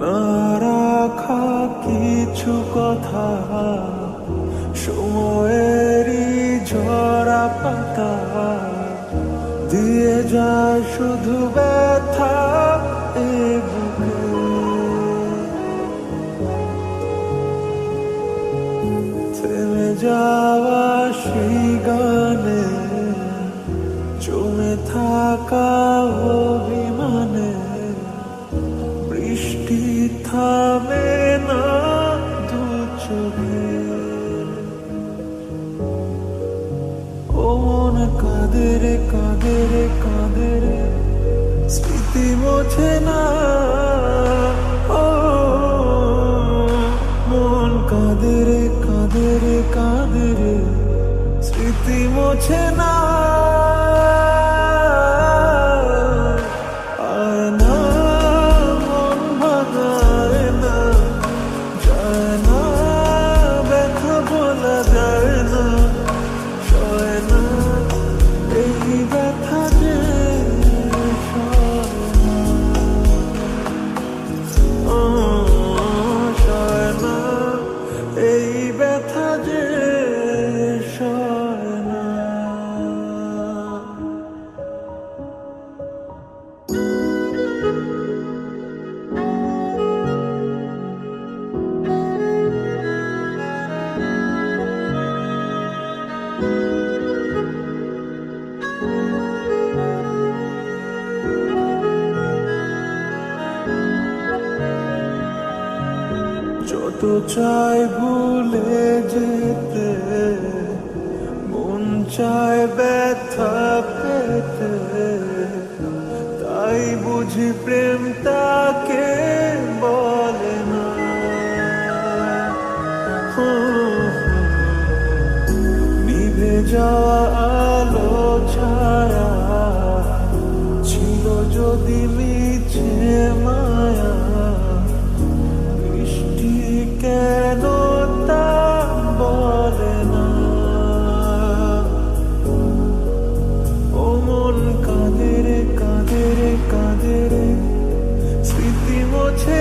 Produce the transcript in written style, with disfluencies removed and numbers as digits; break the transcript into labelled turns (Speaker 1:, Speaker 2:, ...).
Speaker 1: না রাখা কিছু কথা, সময়েরই ঝরা পাতা দিয়ে যায় শুধু ব্যথা এ বুকে। থেমে যাওয়া সেই গানে, জমে থাকা অভিমানে, বৃষ্টি থামে না দু চোখে। ও মন কাঁদে রে কাঁদে রে কাঁদে রে, স্মৃতি মোছে না। ও মন কাঁদে রে কাঁদে রে কাঁদে রে, স্মৃতি মোছে না। আয় না মন ভাঙায় না, যায় না ব্যথা বলা যায় না, সয় না এই ব্যথা যে সয় না। ও সয় না এই ব্যথা যে সয় না। যত চাই ভুলে যেতে, মন চায় ব্যথা পেতে, তাই বুঝি প্রেম তাকে বলে না। নিভে যাওয়া আলো ছায়া ছিল যদি মিছে মায়া, কেন তা বলে না। ও মন কাঁদে রে কাঁদে রে কাঁদে রে, স্মৃতি মোছে